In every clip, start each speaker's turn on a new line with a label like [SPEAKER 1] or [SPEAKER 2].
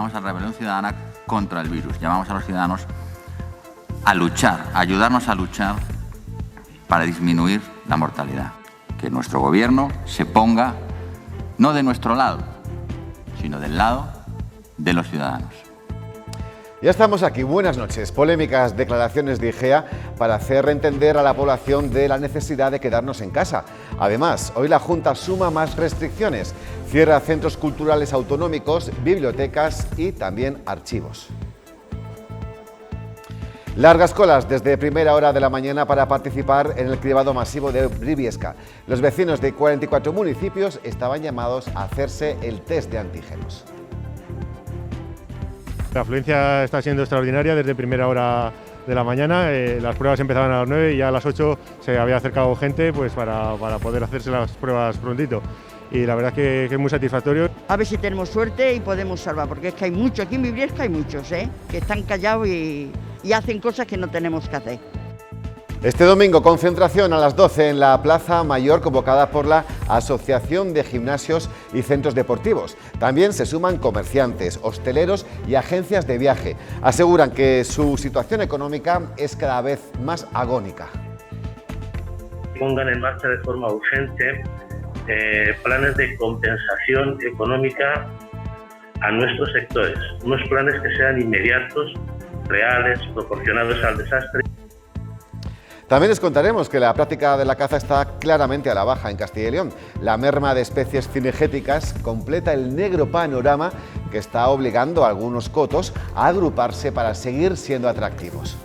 [SPEAKER 1] llamamos a rebelión ciudadana contra el virus. Llamamos a los ciudadanos a luchar, a ayudarnos a luchar para disminuir la mortalidad. Que nuestro gobierno se ponga no de nuestro lado, sino del lado de los ciudadanos.
[SPEAKER 2] Ya estamos aquí, buenas noches. Polémicas declaraciones de Igea para hacer entender a la población de la necesidad de quedarnos en casa. Además, hoy la Junta suma más restricciones. Cierra centros culturales autonómicos, bibliotecas y también archivos. Largas colas desde primera hora de la mañana para participar en el cribado masivo de Briviesca. Los vecinos de 44 municipios estaban llamados a hacerse el test de antígenos.
[SPEAKER 3] La afluencia está siendo extraordinaria desde primera hora de la mañana. Las pruebas empezaban a las 9 y ya a las 8 se había acercado gente pues, para poder hacerse las pruebas prontito. Y la verdad que es muy satisfactorio.
[SPEAKER 4] A ver si tenemos suerte y podemos salvar, porque es que hay muchos, aquí en Briviesca hay muchos, que están callados y hacen cosas que no tenemos que hacer.
[SPEAKER 2] Este domingo, concentración a las 12 en la Plaza Mayor convocada por la Asociación de Gimnasios y Centros Deportivos. También se suman comerciantes, hosteleros y agencias de viaje. Aseguran que su situación económica es cada vez más agónica.
[SPEAKER 5] Pongan en marcha de forma urgente planes de compensación económica a nuestros sectores. Unos planes que sean inmediatos, reales, proporcionados al desastre.
[SPEAKER 2] También les contaremos que la práctica de la caza está claramente a la baja en Castilla y León. La merma de especies cinegéticas completa el negro panorama que está obligando a algunos cotos a agruparse para seguir siendo atractivos.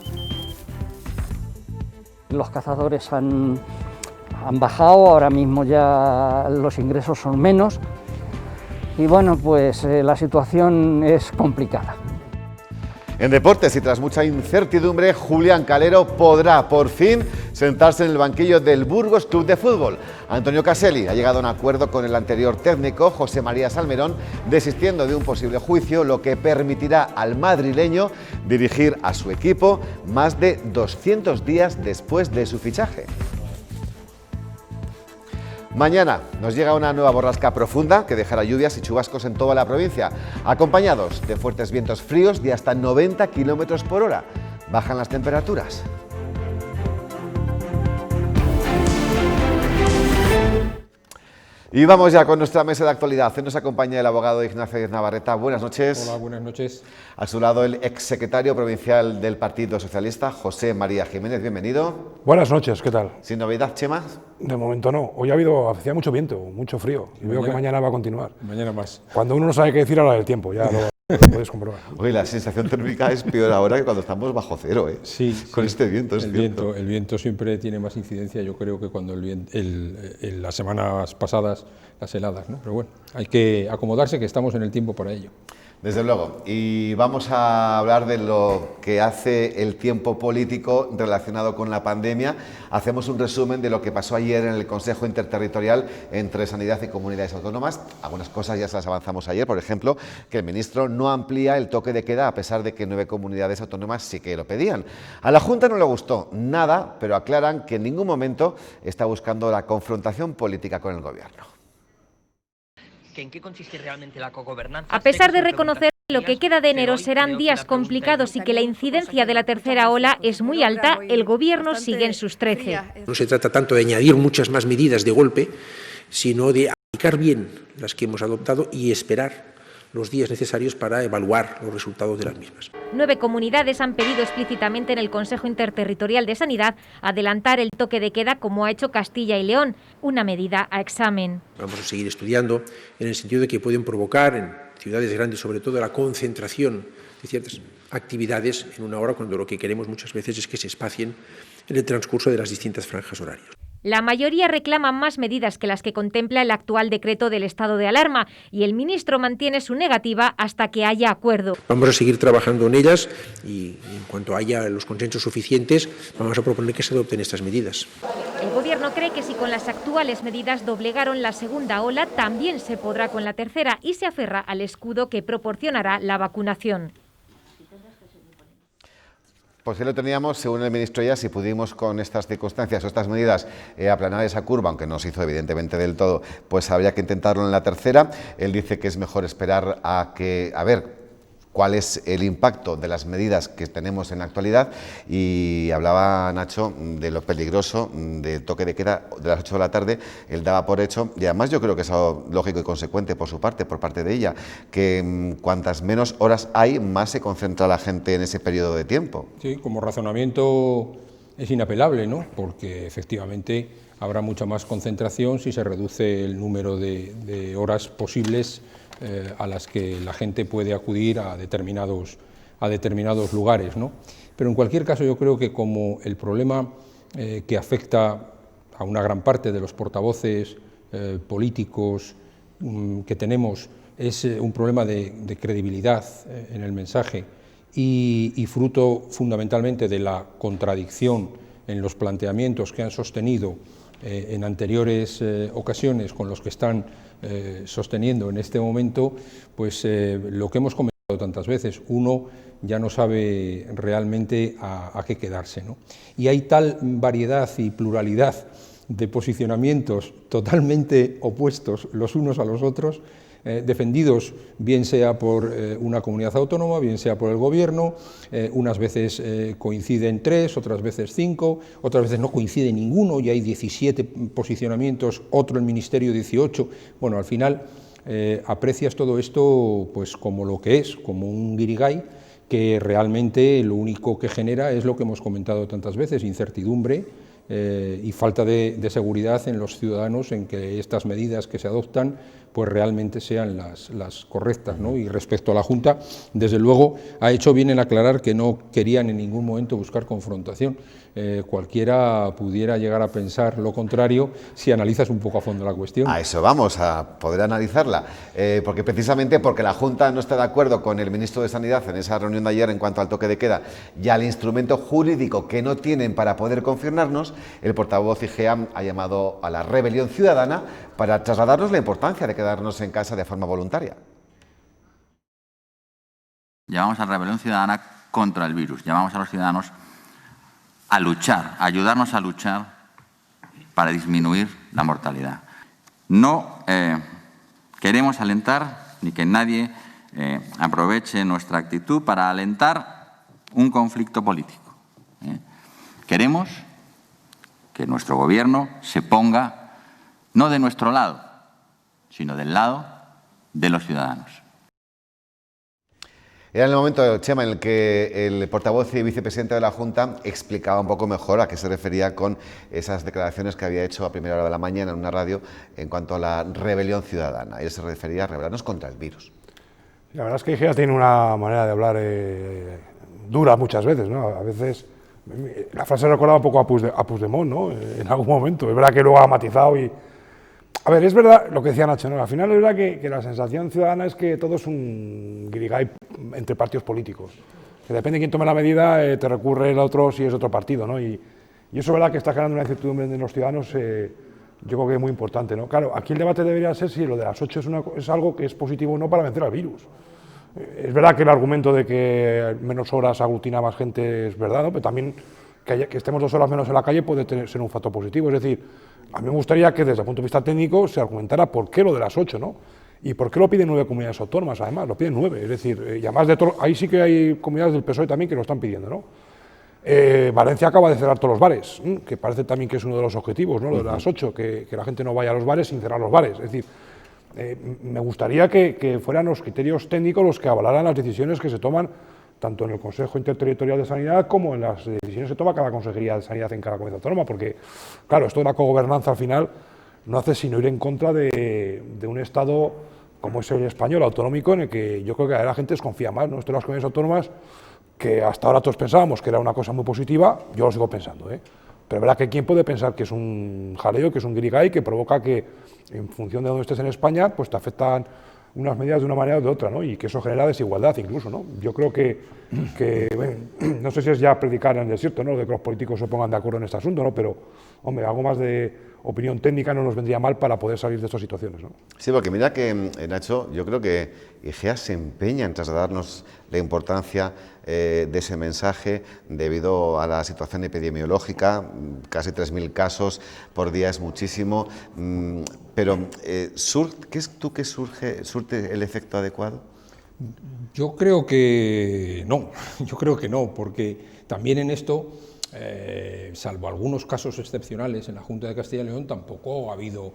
[SPEAKER 6] Los cazadores han bajado, ahora mismo ya los ingresos son menos y bueno, pues la situación es complicada.
[SPEAKER 2] En deportes y tras mucha incertidumbre, Julián Calero podrá por fin sentarse en el banquillo del Burgos Club de Fútbol. Antonio Caselli ha llegado a un acuerdo con el anterior técnico, José María Salmerón, desistiendo de un posible juicio, lo que permitirá al madrileño dirigir a su equipo más de 200 días después de su fichaje. Mañana nos llega una nueva borrasca profunda que dejará lluvias y chubascos en toda la provincia, acompañados de fuertes vientos fríos de hasta 90 km por hora. Bajan las temperaturas. Y vamos ya con nuestra mesa de actualidad. Hoy nos acompaña el abogado Ignacio Díez Navarreta. Buenas noches.
[SPEAKER 7] Hola, buenas noches.
[SPEAKER 2] A su lado el exsecretario provincial del Partido Socialista, José María Jiménez. Bienvenido.
[SPEAKER 8] Buenas noches, ¿qué tal?
[SPEAKER 2] ¿Sin novedad, Chema?
[SPEAKER 8] De momento no. Hoy hacía mucho viento, mucho frío. Y veo que mañana va a continuar.
[SPEAKER 7] Mañana más.
[SPEAKER 8] Cuando uno no sabe qué decir, habla del tiempo, ya lo puedes comprobar.
[SPEAKER 2] Oye, la sensación térmica es peor ahora que cuando estamos bajo cero, ¿eh?
[SPEAKER 7] Sí.
[SPEAKER 2] Con este viento,
[SPEAKER 7] El viento siempre tiene más incidencia, yo creo, que cuando las semanas pasadas, las heladas, ¿no? Pero bueno, hay que acomodarse, que estamos en el tiempo para ello.
[SPEAKER 2] Desde luego, y vamos a hablar de lo que hace el tiempo político relacionado con la pandemia. Hacemos un resumen de lo que pasó ayer en el Consejo Interterritorial entre Sanidad y Comunidades Autónomas. Algunas cosas ya se las avanzamos ayer, por ejemplo, que el ministro no amplía el toque de queda a pesar de que 9 comunidades autónomas sí que lo pedían. A la Junta no le gustó nada, pero aclaran que en ningún momento está buscando la confrontación política con el Gobierno.
[SPEAKER 9] ¿En qué consiste realmente la cogobernanza?
[SPEAKER 10] A pesar de reconocer que lo que queda de enero serán días complicados y que la incidencia de la tercera ola es muy alta, el Gobierno sigue en sus 13.
[SPEAKER 11] No se trata tanto de añadir muchas más medidas de golpe, sino de aplicar bien las que hemos adoptado y esperar los días necesarios para evaluar los resultados de las mismas.
[SPEAKER 10] 9 comunidades han pedido explícitamente en el Consejo Interterritorial de Sanidad adelantar el toque de queda, como ha hecho Castilla y León, una medida a examen.
[SPEAKER 11] Vamos a seguir estudiando en el sentido de que pueden provocar en ciudades grandes, sobre todo, la concentración de ciertas actividades en una hora, cuando lo que queremos muchas veces es que se espacien en el transcurso de las distintas franjas horarias.
[SPEAKER 10] La mayoría reclama más medidas que las que contempla el actual decreto del estado de alarma y el ministro mantiene su negativa hasta que haya acuerdo.
[SPEAKER 11] Vamos a seguir trabajando en ellas y en cuanto haya los consensos suficientes vamos a proponer que se adopten estas medidas.
[SPEAKER 10] El Gobierno cree que si con las actuales medidas doblegaron la segunda ola, también se podrá con la tercera y se aferra al escudo que proporcionará la vacunación.
[SPEAKER 2] Pues ya lo teníamos, según el ministro, ya si pudimos con estas circunstancias o estas medidas aplanar esa curva, aunque no se hizo evidentemente del todo, pues habría que intentarlo en la tercera. Él dice que es mejor esperar a ver cuál es el impacto de las medidas que tenemos en la actualidad, y hablaba Nacho de lo peligroso del toque de queda de las 8 de la tarde. Él daba por hecho, y además yo creo que es algo lógico y consecuente por su parte, por parte de ella, que cuantas menos horas hay, más se concentra la gente en ese periodo de tiempo.
[SPEAKER 7] Sí, como razonamiento es inapelable, ¿no? Porque efectivamente habrá mucha más concentración si se reduce el número de horas posibles a las que la gente puede acudir a determinados lugares, ¿no? Pero en cualquier caso yo creo que como el problema que afecta a una gran parte de los portavoces políticos que tenemos es un problema de credibilidad en el mensaje y fruto fundamentalmente de la contradicción en los planteamientos que han sostenido en anteriores ocasiones con los que están sosteniendo en este momento, pues lo que hemos comentado tantas veces, uno ya no sabe realmente a qué quedarse, ¿no? Y hay tal variedad y pluralidad de posicionamientos totalmente opuestos los unos a los otros, defendidos bien sea por una comunidad autónoma, bien sea por el gobierno, unas veces coinciden 3, otras veces 5, otras veces no coincide ninguno y hay 17 posicionamientos, otro el Ministerio 18, bueno, al final aprecias todo esto pues como lo que es, como un guirigay que realmente lo único que genera es lo que hemos comentado tantas veces, incertidumbre y falta de seguridad en los ciudadanos en que estas medidas que se adoptan pues realmente sean las correctas, ¿no? Y respecto a la Junta, desde luego ha hecho bien en aclarar que no querían en ningún momento buscar confrontación. Cualquiera pudiera llegar a pensar lo contrario si analizas un poco a fondo la cuestión.
[SPEAKER 2] A eso vamos, a poder analizarla, porque precisamente porque la Junta no está de acuerdo con el ministro de Sanidad en esa reunión de ayer en cuanto al toque de queda y al instrumento jurídico que no tienen para poder confirmarnos, el portavoz IGEA ha llamado a la rebelión ciudadana para trasladarnos la importancia de quedarnos en casa de forma voluntaria.
[SPEAKER 1] Llamamos a la rebelión ciudadana contra el virus, llamamos a los ciudadanos a luchar, a ayudarnos a luchar para disminuir la mortalidad. No queremos alentar ni que nadie aproveche nuestra actitud para alentar un conflicto político. Queremos que nuestro gobierno se ponga no de nuestro lado, sino del lado de los ciudadanos.
[SPEAKER 2] Era en el momento, Chema, en el que el portavoz y vicepresidente de la Junta explicaba un poco mejor a qué se refería con esas declaraciones que había hecho a primera hora de la mañana en una radio en cuanto a la rebelión ciudadana. Él se refería a rebelarnos contra el virus.
[SPEAKER 8] La verdad es que IGEA tiene una manera de hablar dura muchas veces, ¿no? A veces la frase recordaba un poco a Puigdemont, ¿no? En algún momento. Es verdad que luego ha matizado y... A ver, es verdad lo que decía Nacho, ¿no? Al final es verdad que la sensación ciudadana es que todo es un guirigay entre partidos políticos. Que depende de quién tome la medida, te recurre el otro si es otro partido, ¿no? Y eso es verdad que está generando una incertidumbre en los ciudadanos, yo creo que es muy importante, ¿no? Claro, aquí el debate debería ser si lo de las 8 es algo que es positivo o no para vencer al virus. Es verdad que el argumento de que menos horas aglutina más gente es verdad, ¿no? Pero también que estemos 2 horas menos en la calle puede ser un factor positivo. Es decir, a mí me gustaría que desde el punto de vista técnico se argumentara por qué lo de las 8, ¿no? Y por qué lo piden 9 comunidades autónomas, además, lo piden 9. Es decir, y además de todo, ahí sí que hay comunidades del PSOE también que lo están pidiendo, ¿no? Valencia acaba de cerrar todos los bares, que parece también que es uno de los objetivos, ¿no? Lo de las 8, que la gente no vaya a los bares sin cerrar los bares. Es decir, me gustaría que fueran los criterios técnicos los que avalaran las decisiones que se toman tanto en el Consejo Interterritorial de Sanidad como en las decisiones que toma cada Consejería de Sanidad en cada comunidad autónoma, porque, claro, esto de la cogobernanza al final no hace sino ir en contra de un Estado como es el español, autonómico, en el que yo creo que la gente desconfía más, ¿no? Esto de las comunidades autónomas, que hasta ahora todos pensábamos que era una cosa muy positiva, yo lo sigo pensando, ¿eh? Pero es verdad que quién puede pensar que es un jaleo, que es un guirigay, que provoca que, en función de dónde estés en España, pues te afectan unas medidas de una manera o de otra, ¿no? Y que eso genera desigualdad incluso, ¿no? Yo creo que bueno, no sé si es ya predicar en el desierto, ¿no? De que los políticos se pongan de acuerdo en este asunto, ¿no? Pero, hombre, algo más de opinión técnica no nos vendría mal para poder salir de estas situaciones, ¿no?
[SPEAKER 2] Sí, porque mira que, Nacho, yo creo que IGEA se empeña en trasladarnos la importancia de ese mensaje debido a la situación epidemiológica, casi 3.000 casos por día es muchísimo, pero ¿crees tú que surte el efecto adecuado?
[SPEAKER 7] Yo creo que no, porque también en esto, salvo algunos casos excepcionales en la Junta de Castilla y León, tampoco ha habido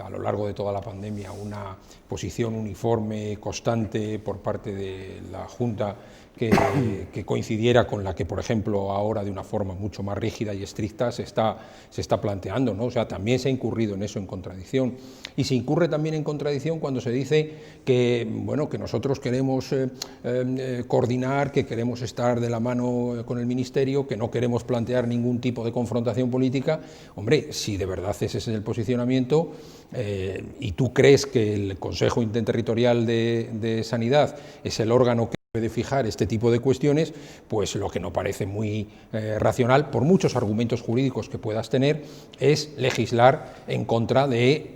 [SPEAKER 7] a lo largo de toda la pandemia una posición uniforme, constante por parte de la Junta que coincidiera con la que, por ejemplo, ahora de una forma mucho más rígida y estricta se está planteando, ¿no? O sea, también se ha incurrido en eso, en contradicción. Y se incurre también en contradicción cuando se dice que, bueno, que nosotros queremos coordinar, que queremos estar de la mano con el Ministerio, que no queremos plantear ningún tipo de confrontación política. Hombre, si de verdad ese es el posicionamiento y tú crees que el Consejo Interterritorial de Sanidad es el órgano que de fijar este tipo de cuestiones, pues lo que no parece muy racional, por muchos argumentos jurídicos que puedas tener, es legislar en contra de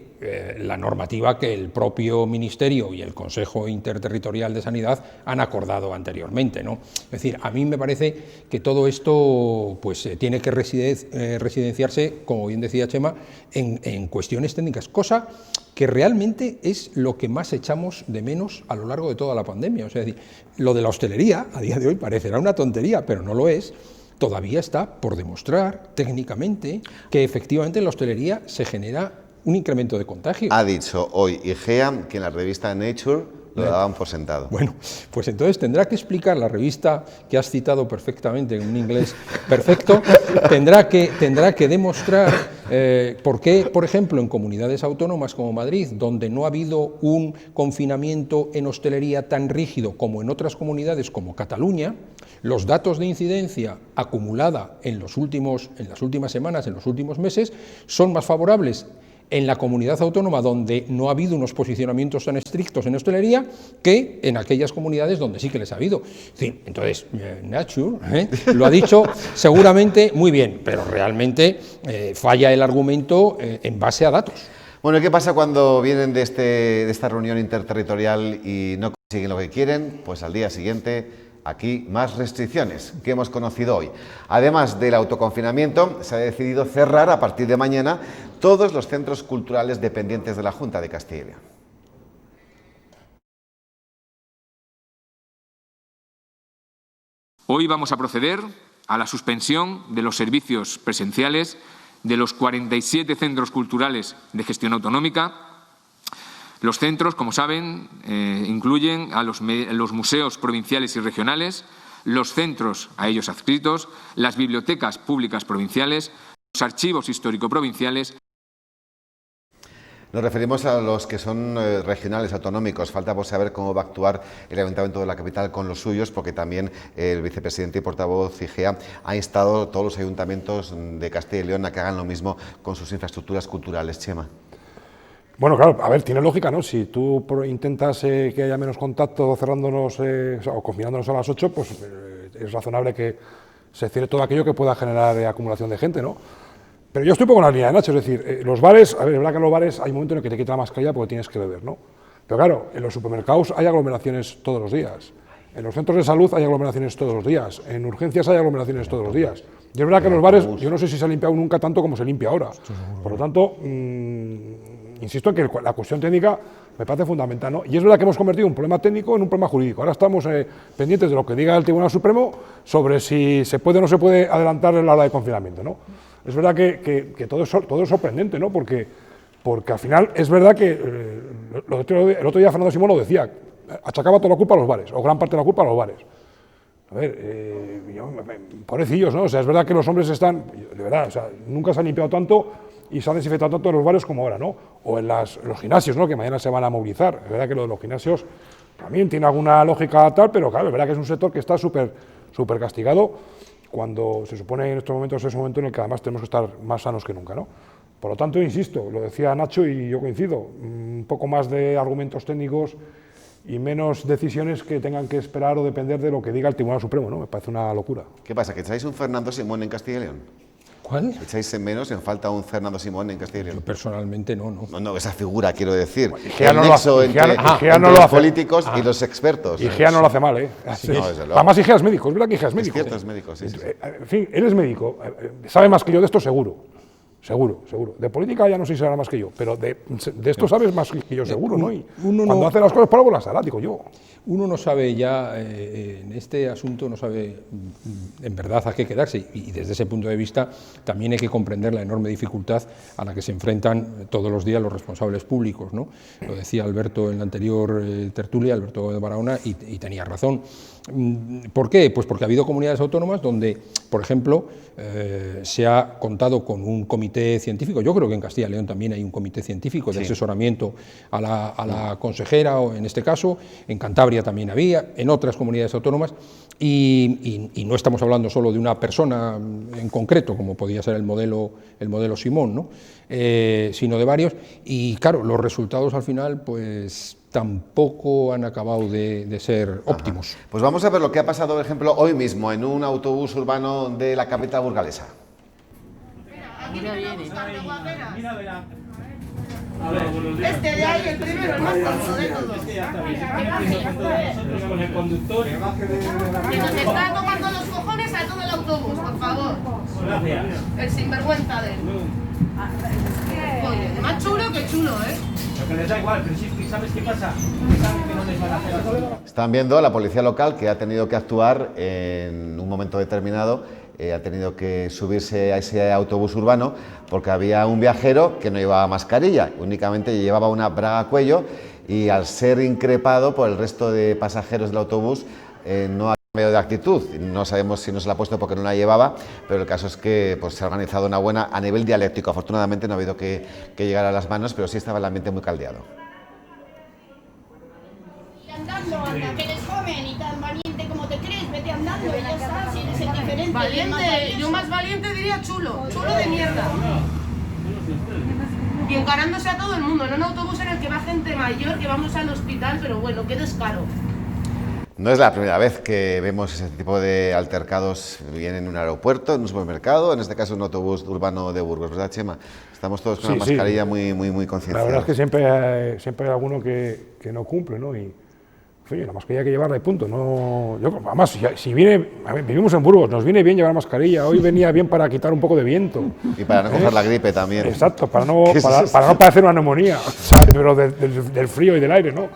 [SPEAKER 7] la normativa que el propio Ministerio y el Consejo Interterritorial de Sanidad han acordado anteriormente, ¿no? Es decir, a mí me parece que todo esto pues tiene que residenciarse, como bien decía Chema, en cuestiones técnicas, cosa que realmente es lo que más echamos de menos a lo largo de toda la pandemia. O sea, es decir, lo de la hostelería a día de hoy parecerá una tontería, pero no lo es. Todavía está por demostrar técnicamente que efectivamente en la hostelería se genera un incremento de contagio.
[SPEAKER 2] Ha dicho hoy IGEA que en la revista Nature lo daban por sentado.
[SPEAKER 7] Bueno, pues entonces tendrá que explicar la revista que has citado perfectamente en un inglés perfecto, tendrá que demostrar por qué, por ejemplo, en comunidades autónomas como Madrid, donde no ha habido un confinamiento en hostelería tan rígido como en otras comunidades como Cataluña, los datos de incidencia acumulada en las últimas semanas, en los últimos meses, son más favorables en la comunidad autónoma donde no ha habido unos posicionamientos tan estrictos en hostelería que en aquellas comunidades donde sí que les ha habido. Sí, entonces, Nature lo ha dicho seguramente muy bien, pero realmente falla el argumento en base a datos.
[SPEAKER 2] Bueno, ¿qué pasa cuando vienen de esta reunión interterritorial y no consiguen lo que quieren? Pues al día siguiente aquí más restricciones que hemos conocido hoy. Además del autoconfinamiento, se ha decidido cerrar a partir de mañana todos los centros culturales dependientes de la Junta de Castilla y León.
[SPEAKER 12] Hoy vamos a proceder a la suspensión de los servicios presenciales de los 47 centros culturales de gestión autonómica. Los centros, como saben, incluyen a los museos provinciales y regionales, los centros a ellos adscritos, las bibliotecas públicas provinciales, los archivos histórico-provinciales.
[SPEAKER 2] Nos referimos a los que son regionales, autonómicos. Falta por saber cómo va a actuar el Ayuntamiento de la capital con los suyos, porque también el vicepresidente y portavoz IGEA ha instado a todos los ayuntamientos de Castilla y León a que hagan lo mismo con sus infraestructuras culturales. Chema.
[SPEAKER 8] Bueno, claro, a ver, tiene lógica, ¿no? Si tú intentas que haya menos contacto cerrándonos o confinándonos a las 8, pues es razonable que se cierre todo aquello que pueda generar acumulación de gente, ¿no? Pero yo estoy un poco en la línea de Nacho, es decir, los bares, a ver, es verdad que en los bares hay un momento en el que te quitan la mascarilla porque tienes que beber, ¿no? Pero claro, en los supermercados hay aglomeraciones todos los días, en los centros de salud hay aglomeraciones todos los días, en urgencias hay aglomeraciones todos los días. Y es verdad que en los bares, yo no sé si se ha limpiado nunca tanto como se limpia ahora. Por lo tanto, insisto en que la cuestión técnica me parece fundamental, ¿no? Y es verdad que hemos convertido un problema técnico en un problema jurídico. Ahora estamos pendientes de lo que diga el Tribunal Supremo sobre si se puede o no se puede adelantar la hora de confinamiento, ¿no? Es verdad que todo es sorprendente, ¿no? Porque al final es verdad que el otro día Fernando Simón lo decía, achacaba toda la culpa a los bares, o gran parte de la culpa a los bares. A ver, pobrecillos, ¿no? O sea, es verdad que los hombres están, de verdad, o sea, nunca se han limpiado tanto y se han desinfectado tanto en los bares como ahora, ¿no? O en los gimnasios, ¿no? Que mañana se van a movilizar. Es verdad que lo de los gimnasios también tiene alguna lógica tal, pero claro, es verdad que es un sector que está súper castigado cuando se supone que en estos momentos es un momento en el que además tenemos que estar más sanos que nunca, ¿no? Por lo tanto, insisto, lo decía Nacho y yo coincido, un poco más de argumentos técnicos y menos decisiones que tengan que esperar o depender de lo que diga el Tribunal Supremo, ¿no? Me parece una locura.
[SPEAKER 2] ¿Qué pasa, que echáis un Fernando Simón en Castilla y León?
[SPEAKER 7] ¿Cuál?
[SPEAKER 2] ¿Echáis en menos en falta un Fernando Simón en Castilla y León?
[SPEAKER 7] Yo personalmente no.
[SPEAKER 2] No, esa figura, quiero decir.
[SPEAKER 8] Bueno,
[SPEAKER 2] el nexo entre los políticos y los expertos.
[SPEAKER 8] IGEA no lo hace mal, ¿eh?
[SPEAKER 2] Sí. No,
[SPEAKER 8] además IGEA es médico, es verdad que IGEA es médico.
[SPEAKER 2] Es cierto, es médico, sí.
[SPEAKER 8] En fin, él es médico, sabe más que yo de esto seguro. Seguro, seguro. De política ya no sé si sabrá más que yo, pero de esto sabes más que yo seguro, ¿no? Y cuando hace las cosas por algo las hará, digo yo.
[SPEAKER 7] Uno no sabe ya, en este asunto no sabe en verdad a qué quedarse, y desde ese punto de vista también hay que comprender la enorme dificultad a la que se enfrentan todos los días los responsables públicos, ¿no? Lo decía Alberto en la anterior tertulia, Alberto de Barahona, y tenía razón. ¿Por qué? Pues porque ha habido comunidades autónomas donde, por ejemplo, se ha contado con un comité científico. Yo creo que en Castilla y León también hay un comité científico de asesoramiento a la consejera, o en este caso, en Cantabria también había, en otras comunidades autónomas, y no estamos hablando solo de una persona en concreto, como podía ser el modelo Simón, ¿no? Sino de varios, y claro, los resultados al final, pues tampoco han acabado de ser óptimos.
[SPEAKER 2] Pues vamos a ver lo que ha pasado, por ejemplo, hoy mismo en un autobús urbano de la capital burgalesa.
[SPEAKER 13] Mira, verá. Este de ahí, el primero, el más tonto de todos. Con el conductor. Que nos está tocando los cojones a todo el autobús, por favor. Gracias. El sinvergüenza de él. Oye, más chulo que chulo, ¿eh?
[SPEAKER 14] Lo que les da igual, pero sí, ¿sabes qué pasa? Saben que no les van a hacer algo.
[SPEAKER 2] Están viendo a la policía local que ha tenido que actuar en un momento determinado, ha tenido que subirse a ese autobús urbano porque había un viajero que no llevaba mascarilla, únicamente llevaba una braga a cuello, y al ser increpado por el resto de pasajeros del autobús no ha cambiado de actitud. No sabemos si no se la ha puesto porque no la llevaba, pero el caso es que pues, se ha organizado una buena a nivel dialéctico. Afortunadamente no ha habido que llegar a las manos, pero sí estaba el ambiente muy caldeado.
[SPEAKER 13] Andando, anda, que eres joven y tan valiente como te crees, vete andando y ya está, si eres el diferente. Valiente, yo más valiente diría chulo, chulo de mierda. Y encarándose a todo el mundo, en un autobús en el que va gente mayor, que vamos al hospital, pero bueno, qué descaro.
[SPEAKER 2] No es la primera vez que vemos ese tipo de altercados, bien en un aeropuerto, en un supermercado, en este caso en un autobús urbano de Burgos, ¿verdad, Chema? Estamos todos con una mascarilla muy concienciados.
[SPEAKER 8] La verdad es que siempre hay alguno que no cumple, ¿no? Y oye, la mascarilla hay que llevarla y punto. No, además, si viene, vivimos en Burgos, nos viene bien llevar mascarilla. Hoy venía bien para quitar un poco de viento.
[SPEAKER 2] Y para no coger la gripe también.
[SPEAKER 8] Exacto, para no padecer una neumonía, pero del frío y del aire, ¿no?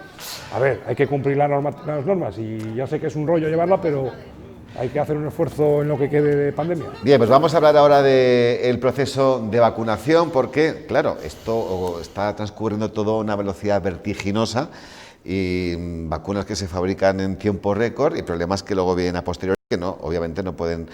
[SPEAKER 8] A ver, hay que cumplir las normas, y ya sé que es un rollo llevarla, pero hay que hacer un esfuerzo en lo que quede de pandemia.
[SPEAKER 2] Bien, pues vamos a hablar ahora del proceso de vacunación, porque, claro, esto está transcurriendo todo a una velocidad vertiginosa, y vacunas que se fabrican en tiempo récord y problemas que luego vienen a posteriori que obviamente no pueden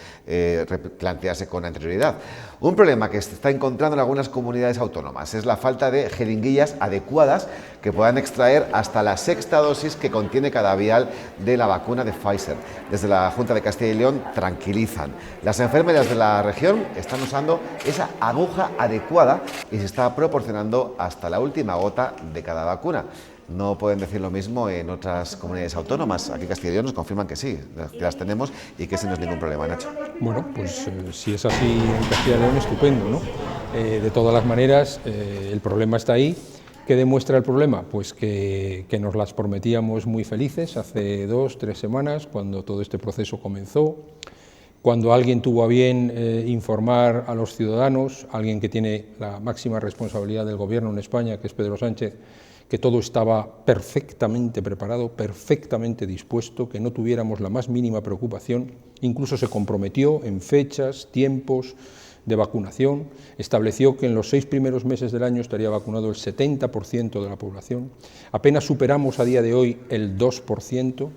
[SPEAKER 2] plantearse con anterioridad. Un problema que se está encontrando en algunas comunidades autónomas es la falta de jeringuillas adecuadas que puedan extraer hasta la 6ª dosis que contiene cada vial de la vacuna de Pfizer. Desde la Junta de Castilla y León tranquilizan. Las enfermeras de la región están usando esa aguja adecuada y se está proporcionando hasta la última gota de cada vacuna. No pueden decir lo mismo en otras comunidades autónomas. Aquí en Castilla y León nos confirman que sí, que las tenemos y que ese no es ningún problema, Nacho.
[SPEAKER 7] Bueno, pues si es así en Castilla y León, estupendo, ¿no? De todas las maneras, el problema está ahí. ¿Qué demuestra el problema? Pues que nos las prometíamos muy felices hace 2 o 3 semanas, cuando todo este proceso comenzó, cuando alguien tuvo a bien informar a los ciudadanos, alguien que tiene la máxima responsabilidad del gobierno en España, que es Pedro Sánchez, que todo estaba perfectamente preparado, perfectamente dispuesto, que no tuviéramos la más mínima preocupación, incluso se comprometió en fechas, tiempos de vacunación, estableció que en los 6 primeros meses del año estaría vacunado el 70% de la población, apenas superamos a día de hoy el 2%,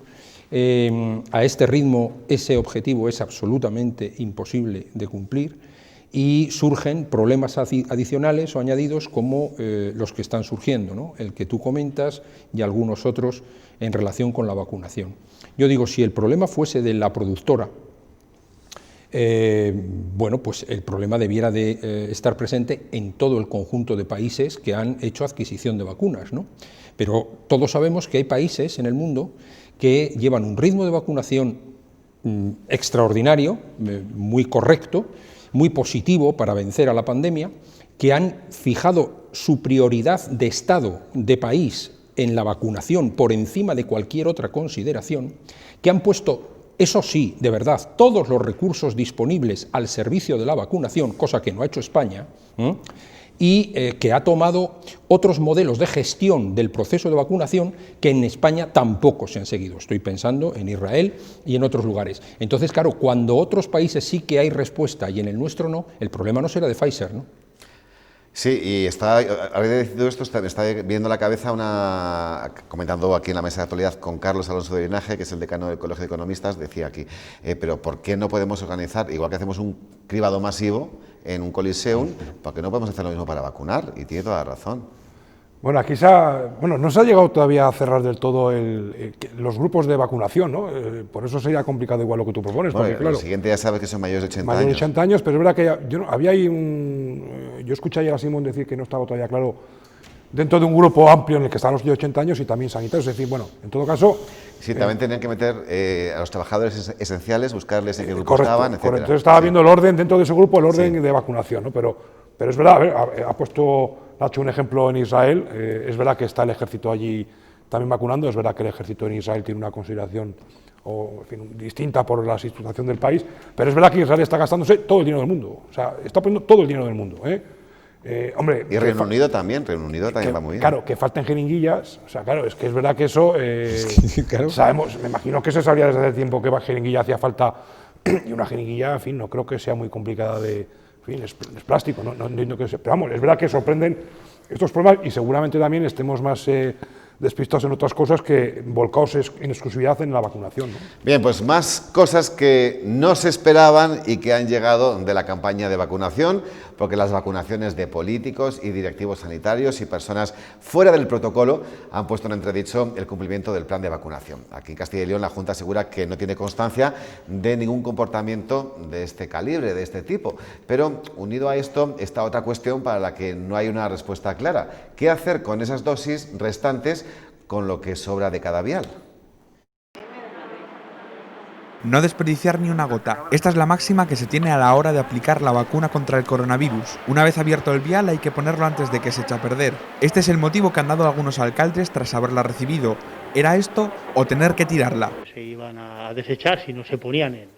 [SPEAKER 7] a este ritmo ese objetivo es absolutamente imposible de cumplir, y surgen problemas adicionales o añadidos como los que están surgiendo, ¿no? El que tú comentas y algunos otros en relación con la vacunación. Yo digo, si el problema fuese de la productora, bueno, pues el problema debiera de estar presente en todo el conjunto de países que han hecho adquisición de vacunas, ¿no? Pero todos sabemos que hay países en el mundo que llevan un ritmo de vacunación extraordinario, muy correcto, muy positivo para vencer a la pandemia, que han fijado su prioridad de Estado, de país, en la vacunación por encima de cualquier otra consideración, que han puesto eso sí, de verdad, todos los recursos disponibles al servicio de la vacunación, cosa que no ha hecho España, y que ha tomado otros modelos de gestión del proceso de vacunación que en España tampoco se han seguido. Estoy pensando en Israel y en otros lugares. Entonces, claro, cuando otros países sí que hay respuesta y en el nuestro no, el problema no será de Pfizer, ¿no?
[SPEAKER 2] Sí, y habría decidido esto, me está viendo la cabeza comentando aquí en la mesa de actualidad con Carlos Alonso de Linaje, que es el decano del Colegio de Economistas, decía aquí, pero ¿por qué no podemos organizar, igual que hacemos un cribado masivo en un coliseum, por qué no podemos hacer lo mismo para vacunar? Y tiene toda la razón.
[SPEAKER 8] Bueno, aquí no se ha llegado todavía a cerrar del todo los grupos de vacunación, ¿no? Por eso sería complicado igual lo que tú propones.
[SPEAKER 2] Bueno,
[SPEAKER 8] porque, claro,
[SPEAKER 2] el siguiente ya sabes que son mayores de 80 años.
[SPEAKER 8] Mayores de 80 años, pero es verdad que había ahí yo escuché ayer a Simón decir que no estaba todavía claro dentro de un grupo amplio en el que están los de 80 años y también sanitarios. Es decir, bueno, en todo caso...
[SPEAKER 2] Sí, también tenían que meter a los trabajadores esenciales, buscarles en qué grupo
[SPEAKER 8] correcto,
[SPEAKER 2] estaban, etc.
[SPEAKER 8] Correcto. Entonces estaba viendo el orden dentro de ese grupo, el orden de vacunación, ¿no? Pero es verdad, a ver, ha hecho un ejemplo en Israel, es verdad que está el ejército allí también vacunando, es verdad que el ejército en Israel tiene una consideración distinta por la situación del país, pero es verdad que Israel está gastándose todo el dinero del mundo, o sea, está poniendo todo el dinero del mundo, hombre,
[SPEAKER 2] y Reino Unido también va muy bien.
[SPEAKER 8] Claro, que falten jeringuillas, o sea, claro, es que es verdad que eso, claro. Sabemos, me imagino que se sabía desde hace tiempo que jeringuilla hacía falta, y una jeringuilla, en fin, no creo que sea muy complicada en fin, es plástico, no entiendo que sea, pero vamos, es verdad que sorprenden estos problemas y seguramente también estemos más despistados en otras cosas que volcados en exclusividad en la vacunación, ¿no?
[SPEAKER 2] Bien, pues más cosas que no se esperaban y que han llegado de la campaña de vacunación, porque las vacunaciones de políticos y directivos sanitarios y personas fuera del protocolo han puesto en entredicho el cumplimiento del plan de vacunación. Aquí en Castilla y León la Junta asegura que no tiene constancia de ningún comportamiento de este calibre, de este tipo. Pero unido a esto está otra cuestión para la que no hay una respuesta clara. ¿Qué hacer con esas dosis restantes con lo que sobra de cada vial?
[SPEAKER 15] No desperdiciar ni una gota. Esta es la máxima que se tiene a la hora de aplicar la vacuna contra el coronavirus. Una vez abierto el vial hay que ponerlo antes de que se eche a perder. Este es el motivo que han dado algunos alcaldes tras haberla recibido. ¿Era esto o tener que tirarla?
[SPEAKER 16] Se iban a desechar si no se ponían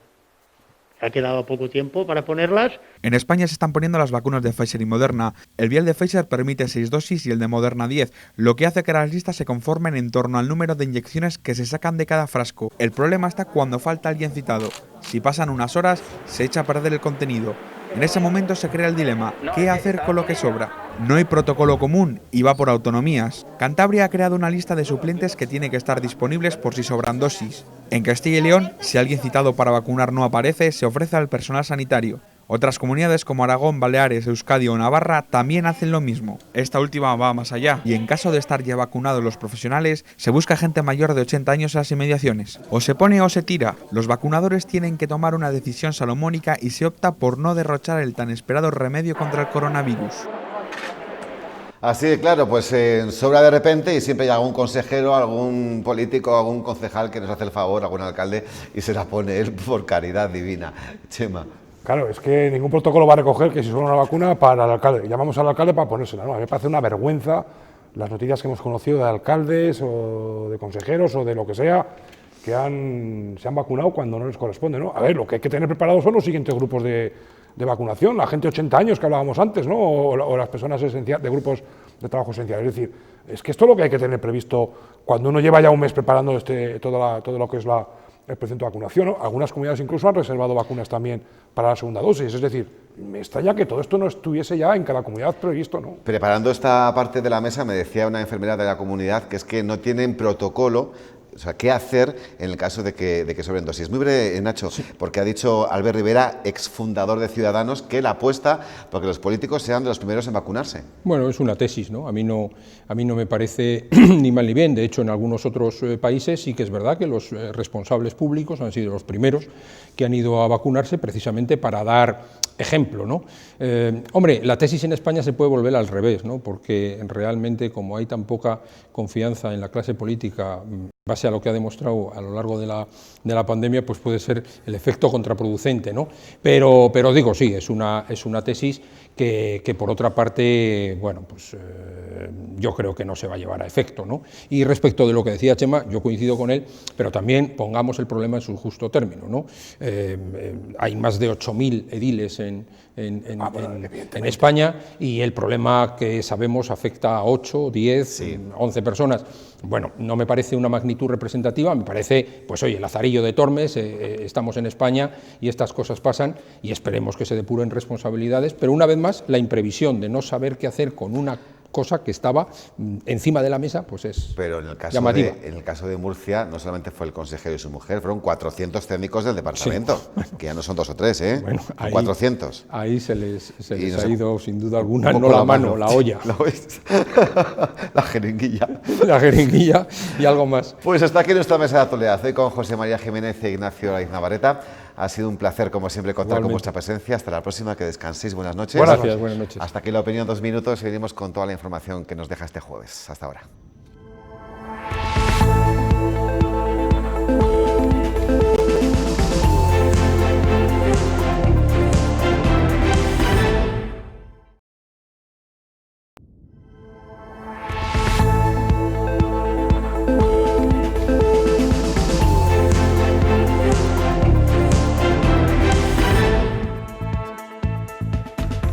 [SPEAKER 16] Ha quedado poco tiempo para ponerlas.
[SPEAKER 15] En España se están poniendo las vacunas de Pfizer y Moderna. El vial de Pfizer permite 6 dosis y el de Moderna 10, lo que hace que las listas se conformen en torno al número de inyecciones que se sacan de cada frasco. El problema está cuando falta alguien citado. Si pasan unas horas, se echa a perder el contenido. En ese momento se crea el dilema, ¿qué hacer con lo que sobra? No hay protocolo común y va por autonomías. Cantabria ha creado una lista de suplentes que tiene que estar disponibles por si sobran dosis. En Castilla y León, si alguien citado para vacunar no aparece, se ofrece al personal sanitario. Otras comunidades como Aragón, Baleares, Euskadi o Navarra también hacen lo mismo. Esta última va más allá y en caso de estar ya vacunados los profesionales, se busca gente mayor de 80 años en las inmediaciones. O se pone o se tira. Los vacunadores tienen que tomar una decisión salomónica y se opta por no derrochar el tan esperado remedio contra el coronavirus.
[SPEAKER 2] Así de claro, pues sobra de repente y siempre hay algún consejero, algún político, algún concejal que nos hace el favor, algún alcalde y se la pone él por caridad divina. Chema.
[SPEAKER 8] Claro, es que ningún protocolo va a recoger que si son una vacuna para el alcalde. Llamamos al alcalde para ponérsela, ¿no? A mí me parece una vergüenza las noticias que hemos conocido de alcaldes o de consejeros o de lo que sea que se han vacunado cuando no les corresponde, ¿no? A ver, lo que hay que tener preparados son los siguientes grupos de vacunación, la gente de 80 años que hablábamos antes, ¿no? O las personas de grupos de trabajo esenciales. Es decir, es que esto es lo que hay que tener previsto cuando uno lleva ya un mes preparando todo lo que es el procedimiento de vacunación, ¿no? Algunas comunidades incluso han reservado vacunas también para la segunda dosis. Es decir, me extraña que todo esto no estuviese ya en cada comunidad previsto, ¿no?
[SPEAKER 2] Preparando esta parte de la mesa me decía una enfermera de la comunidad que es que no tienen protocolo. O sea, ¿qué hacer en el caso de que sobren dosis? Muy breve, Nacho, sí. Porque ha dicho Albert Rivera, exfundador de Ciudadanos, que él apuesta porque los políticos sean de los primeros en vacunarse.
[SPEAKER 7] Bueno, es una tesis, ¿no? A mí no me parece ni mal ni bien. De hecho, en algunos otros países sí que es verdad que los responsables públicos han sido los primeros que han ido a vacunarse precisamente para dar ejemplo, ¿no? Hombre, la tesis en España se puede volver al revés, ¿no? Porque realmente, como hay tan poca confianza en la clase política base a lo que ha demostrado a lo largo de la pandemia, pues puede ser el efecto contraproducente, ¿no? Pero digo, sí, es una tesis que por otra parte, bueno, pues yo creo que no se va a llevar a efecto, ¿no? Y respecto de lo que decía Chema, yo coincido con él, pero también pongamos el problema en su justo término, ¿no? Hay más de 8.000 ediles en España, y el problema que sabemos afecta a 8, 10, 11 personas. Bueno, no me parece una magnitud representativa, me parece, pues oye, Lazarillo de Tormes, estamos en España y estas cosas pasan, y esperemos que se depuren responsabilidades, pero una vez más, la imprevisión de no saber qué hacer con una cosa que estaba encima de la mesa, pues es
[SPEAKER 2] Pero en el caso
[SPEAKER 7] llamativa.
[SPEAKER 2] En el caso de Murcia, no solamente fue el consejero y su mujer, fueron 400 técnicos del departamento, que ya no son 2 o 3, ¿eh?
[SPEAKER 7] Bueno, ahí,
[SPEAKER 2] 400.
[SPEAKER 7] Ahí se les
[SPEAKER 2] no
[SPEAKER 7] ha ido, sin duda alguna,
[SPEAKER 2] un
[SPEAKER 7] no
[SPEAKER 2] poco
[SPEAKER 7] la mano, la olla.
[SPEAKER 2] La jeringuilla.
[SPEAKER 7] La jeringuilla y algo más.
[SPEAKER 2] Pues hasta aquí nuestra mesa de actualidad. Hoy con José María Jiménez e Ignacio Laiz Navarreta. Ha sido un placer, como siempre, contar con vuestra presencia. Hasta la próxima, que descanséis. Buenas noches.
[SPEAKER 7] Gracias, buenas noches.
[SPEAKER 2] Hasta aquí La Opinión, 2 minutos, y venimos con toda la información que nos deja este jueves. Hasta ahora.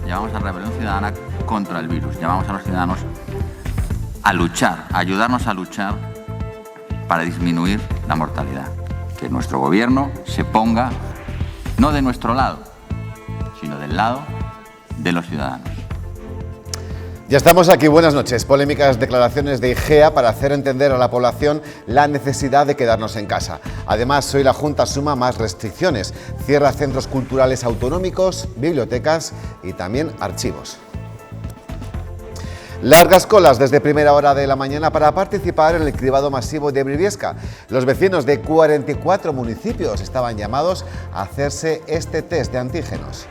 [SPEAKER 1] Llamamos a la rebelión ciudadana contra el virus. Llamamos a los ciudadanos a luchar, a ayudarnos a luchar para disminuir la mortalidad. Que nuestro gobierno se ponga no de nuestro lado, sino del lado de los ciudadanos.
[SPEAKER 2] Ya estamos aquí, buenas noches. Polémicas declaraciones de IGEA para hacer entender a la población la necesidad de quedarnos en casa. Además, hoy la Junta suma más restricciones. Cierra centros culturales autonómicos, bibliotecas y también archivos. Largas colas desde primera hora de la mañana para participar en el cribado masivo de Briviesca. Los vecinos de 44 municipios estaban llamados a hacerse este test de antígenos.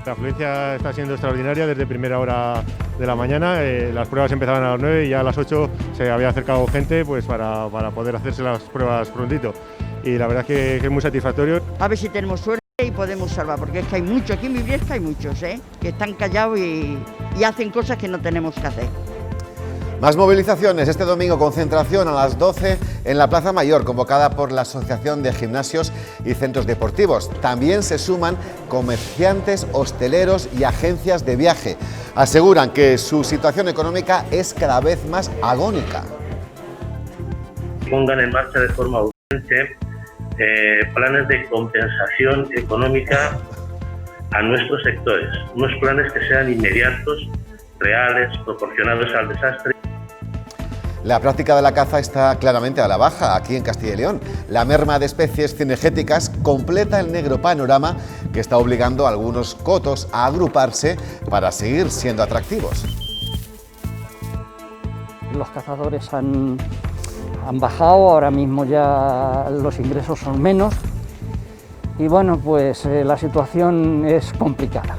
[SPEAKER 3] La afluencia está siendo extraordinaria desde primera hora de la mañana. Las pruebas empezaban a las 9 y ya a las 8 se había acercado gente, pues para poder hacerse las pruebas prontito. Y la verdad es que es muy satisfactorio.
[SPEAKER 4] A ver si tenemos suerte y podemos salvar, porque es que hay muchos, aquí en Briviesca hay muchos, que están callados y hacen cosas que no tenemos que hacer.
[SPEAKER 2] Más movilizaciones. Este domingo, concentración a las 12 en la Plaza Mayor, convocada por la Asociación de Gimnasios y Centros Deportivos. También se suman comerciantes, hosteleros y agencias de viaje. Aseguran que su situación económica es cada vez más agónica.
[SPEAKER 5] Pongan en marcha de forma urgente planes de compensación económica a nuestros sectores. Unos planes que sean inmediatos, reales, proporcionados al desastre.
[SPEAKER 2] La práctica de la caza está claramente a la baja aquí en Castilla y León. La merma de especies cinegéticas completa el negro panorama que está obligando a algunos cotos a agruparse para seguir siendo atractivos.
[SPEAKER 6] Los cazadores han bajado, ahora mismo ya los ingresos son menos y bueno, pues la situación es complicada.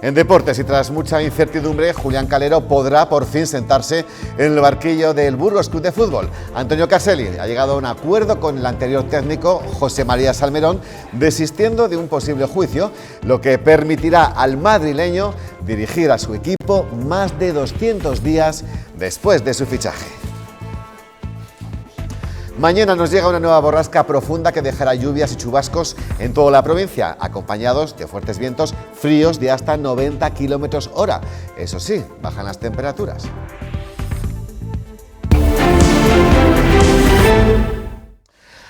[SPEAKER 2] En deportes y tras mucha incertidumbre, Julián Calero podrá por fin sentarse en el banquillo del Burgos Club de Fútbol. Antonio Caselli ha llegado a un acuerdo con el anterior técnico, José María Salmerón, desistiendo de un posible juicio, lo que permitirá al madrileño dirigir a su equipo más de 200 días después de su fichaje. Mañana nos llega una nueva borrasca profunda que dejará lluvias y chubascos en toda la provincia, acompañados de fuertes vientos fríos de hasta 90 km/h. Eso sí, bajan las temperaturas.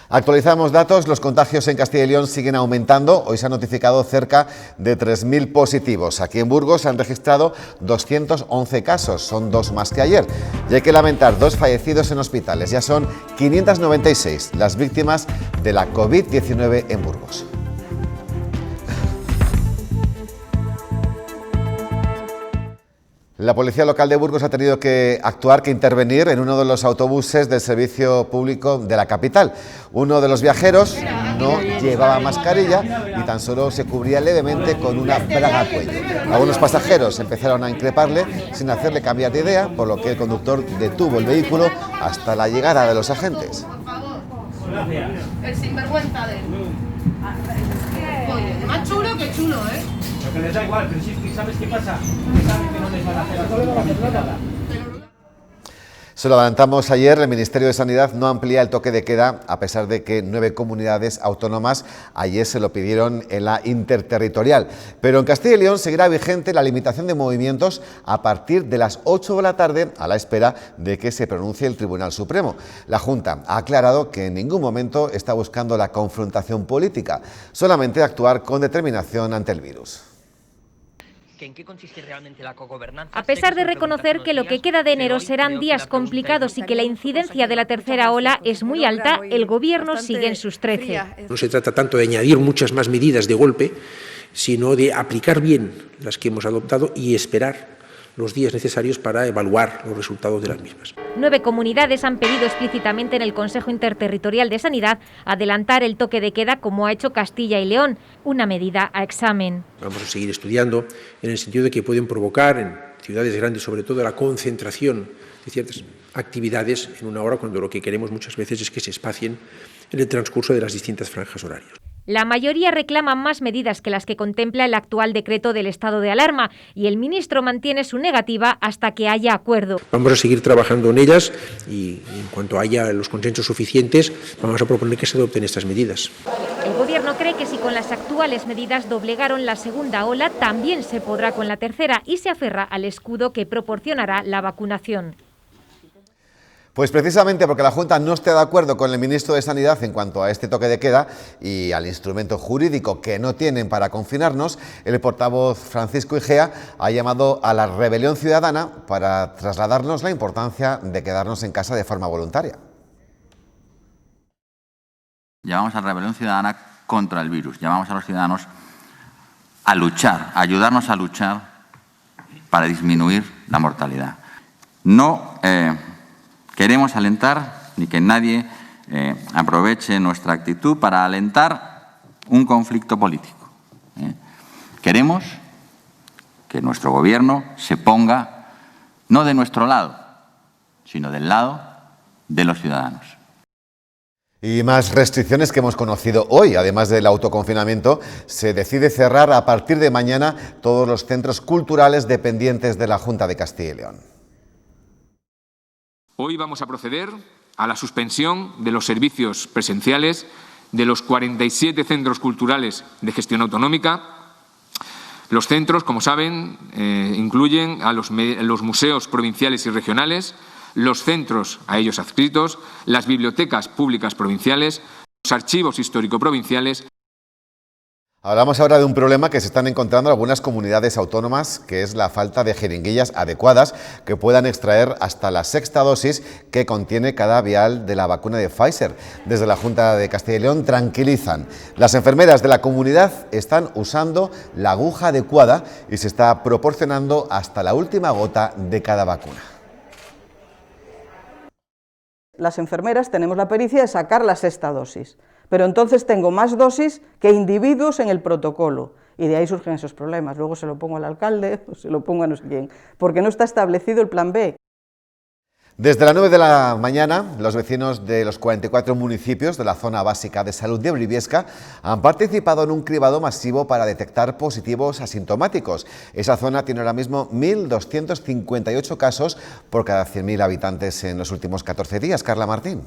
[SPEAKER 2] Actualizamos datos, los contagios en Castilla y León siguen aumentando. Hoy se han notificado cerca de 3.000 positivos. Aquí en Burgos se han registrado 211 casos, son 2 más que ayer. Y hay que lamentar 2 fallecidos en hospitales. Ya son 596 las víctimas de la COVID-19 en Burgos. La policía local de Burgos ha tenido que intervenir en uno de los autobuses del servicio público de la capital. Uno de los viajeros no llevaba mascarilla y tan solo se cubría levemente con una braga a cuello. Algunos pasajeros empezaron a increparle sin hacerle cambiar de idea, por lo que el conductor detuvo el vehículo hasta la llegada de los agentes.
[SPEAKER 13] El sinvergüenza de él. Oye, más chulo que chulo, ¿eh?
[SPEAKER 14] Lo que les da igual, pero si ¿sabes qué pasa? Que saben que no les van a hacer absolutamente nada.
[SPEAKER 2] Se lo adelantamos ayer, el Ministerio de Sanidad no amplía el toque de queda, a pesar de que 9 comunidades autónomas ayer se lo pidieron en la interterritorial. Pero en Castilla y León seguirá vigente la limitación de movimientos a partir de las 8 de la tarde, a la espera de que se pronuncie el Tribunal Supremo. La Junta ha aclarado que en ningún momento está buscando la confrontación política, solamente actuar con determinación ante el virus.
[SPEAKER 9] ¿En qué consiste realmente la cogobernanza?
[SPEAKER 10] A pesar de reconocer que lo que queda de enero serán días complicados y que la incidencia de la tercera ola es muy alta, el Gobierno sigue en sus 13.
[SPEAKER 11] No se trata tanto de añadir muchas más medidas de golpe, sino de aplicar bien las que hemos adoptado y esperar los días necesarios para evaluar los resultados de las mismas.
[SPEAKER 10] 9 comunidades han pedido explícitamente en el Consejo Interterritorial de Sanidad adelantar el toque de queda, como ha hecho Castilla y León, una medida a examen.
[SPEAKER 11] Vamos a seguir estudiando en el sentido de que pueden provocar en ciudades grandes, sobre todo, la concentración de ciertas actividades en una hora, cuando lo que queremos muchas veces es que se espacien en el transcurso de las distintas franjas horarias.
[SPEAKER 10] La mayoría reclaman más medidas que las que contempla el actual decreto del estado de alarma y el ministro mantiene su negativa hasta que haya acuerdo.
[SPEAKER 11] Vamos a seguir trabajando en ellas y en cuanto haya los consensos suficientes vamos a proponer que se adopten estas medidas.
[SPEAKER 10] El Gobierno cree que si con las actuales medidas doblegaron la segunda ola, también se podrá con la tercera y se aferra al escudo que proporcionará la vacunación.
[SPEAKER 2] Pues precisamente porque la Junta no esté de acuerdo con el ministro de Sanidad en cuanto a este toque de queda y al instrumento jurídico que no tienen para confinarnos, el portavoz Francisco Igea ha llamado a la rebelión ciudadana para trasladarnos la importancia de quedarnos en casa de forma voluntaria.
[SPEAKER 1] Llamamos a la rebelión ciudadana contra el virus, llamamos a los ciudadanos a luchar, a ayudarnos a luchar para disminuir la mortalidad. No queremos alentar ni que nadie aproveche nuestra actitud para alentar un conflicto político. Queremos que nuestro Gobierno se ponga no de nuestro lado, sino del lado de los ciudadanos.
[SPEAKER 2] Y más restricciones que hemos conocido hoy. Además del autoconfinamiento, se decide cerrar a partir de mañana todos los centros culturales dependientes de la Junta de Castilla y León.
[SPEAKER 12] Hoy vamos a proceder a la suspensión de los servicios presenciales de los 47 centros culturales de gestión autonómica. Los centros, como saben, incluyen a los museos provinciales y regionales, los centros a ellos adscritos, las bibliotecas públicas provinciales, los archivos histórico-provinciales.
[SPEAKER 2] Hablamos ahora de un problema que se están encontrando algunas comunidades autónomas, que es la falta de jeringuillas adecuadas que puedan extraer hasta la 6ª dosis que contiene cada vial de la vacuna de Pfizer. Desde la Junta de Castilla y León tranquilizan. Las enfermeras de la comunidad están usando la aguja adecuada y se está proporcionando hasta la última gota de cada vacuna.
[SPEAKER 17] Las enfermeras tenemos la pericia de sacar la 6ª dosis. Pero entonces tengo más dosis que individuos en el protocolo y de ahí surgen esos problemas. Luego se lo pongo al alcalde o se lo pongo a no sé quién, porque no está establecido el plan B.
[SPEAKER 2] Desde las 9 de la mañana, los vecinos de los 44 municipios de la zona básica de salud de Briviesca han participado en un cribado masivo para detectar positivos asintomáticos. Esa zona tiene ahora mismo 1.258 casos por cada 100.000 habitantes en los últimos 14 días. Carla Martín.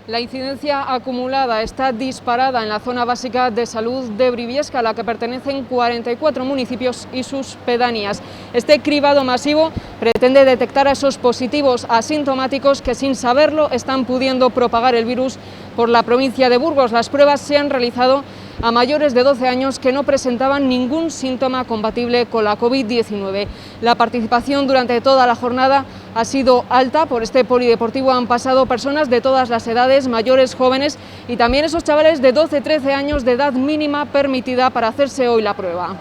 [SPEAKER 18] La incidencia acumulada está disparada en la zona básica de salud de Briviesca, a la que pertenecen 44 municipios y sus pedanías. Este cribado masivo pretende detectar a esos positivos asintomáticos que, sin saberlo, están pudiendo propagar el virus por la provincia de Burgos. Las pruebas se han realizado a mayores de 12 años que no presentaban ningún síntoma compatible con la COVID-19. La participación durante toda la jornada ha sido alta. Por este polideportivo han pasado personas de todas las edades, mayores, jóvenes y también esos chavales de 12-13 años de edad mínima permitida para hacerse hoy la prueba.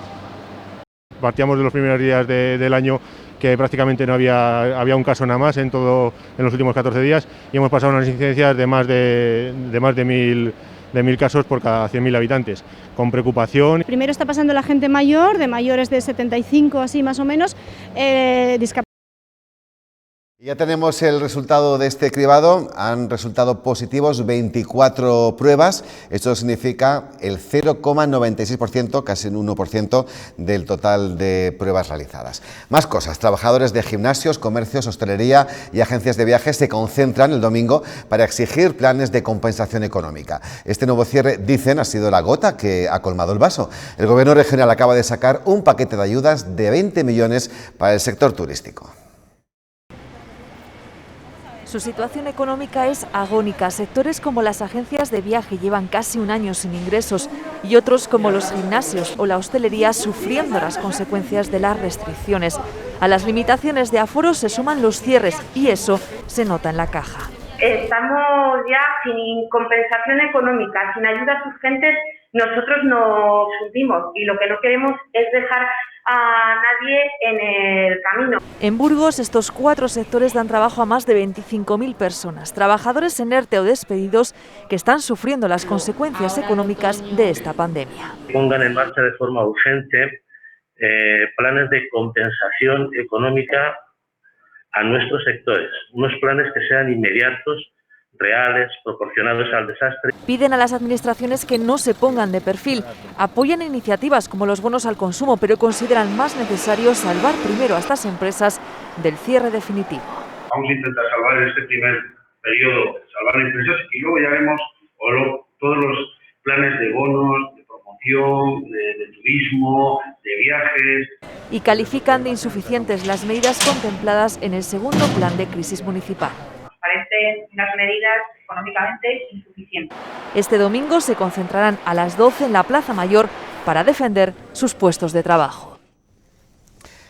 [SPEAKER 3] partíamos de los primeros días del año que prácticamente no había un caso nada más en los últimos 14 días y hemos pasado unas incidencias de más de 1.000 casos por cada 100.000 habitantes, con preocupación.
[SPEAKER 19] Primero está pasando la gente mayor, de mayores de 75 así más o menos,
[SPEAKER 2] Ya tenemos el resultado de este cribado, han resultado positivos 24 pruebas, esto significa el 0,96%, casi un 1% del total de pruebas realizadas. Más cosas, trabajadores de gimnasios, comercios, hostelería y agencias de viajes se concentran el domingo para exigir planes de compensación económica. Este nuevo cierre, dicen, ha sido la gota que ha colmado el vaso. El Gobierno regional acaba de sacar un paquete de ayudas de 20 millones para el sector turístico.
[SPEAKER 20] Su situación económica es agónica. Sectores como las agencias de viaje llevan casi un año sin ingresos y otros como los gimnasios o la hostelería sufriendo las consecuencias de las restricciones. A las limitaciones de aforo se suman los cierres y eso se nota en la caja.
[SPEAKER 21] Estamos ya sin compensación económica, sin ayudas urgentes, nosotros nos hundimos y lo que no queremos es dejar a nadie en el camino.
[SPEAKER 20] En Burgos, estos 4 sectores dan trabajo a más de 25.000 personas, trabajadores en ERTE o despedidos que están sufriendo las consecuencias económicas de esta pandemia.
[SPEAKER 5] Pongan en marcha de forma urgente planes de compensación económica a nuestros sectores, unos planes que sean inmediatos, reales, proporcionados al desastre.
[SPEAKER 20] Piden a las administraciones que no se pongan de perfil, apoyan iniciativas como los bonos al consumo, pero consideran más necesario salvar primero a estas empresas del cierre definitivo.
[SPEAKER 22] Vamos a intentar salvar en este primer periodo, salvar empresas y luego ya vemos todos los planes de bonos, de promoción, de turismo, de viajes.
[SPEAKER 20] Y califican de insuficientes las medidas contempladas en el segundo plan de crisis municipal.
[SPEAKER 21] Parecen unas medidas económicamente insuficientes.
[SPEAKER 20] Este domingo se concentrarán a las 12 en la Plaza Mayor para defender sus puestos de trabajo.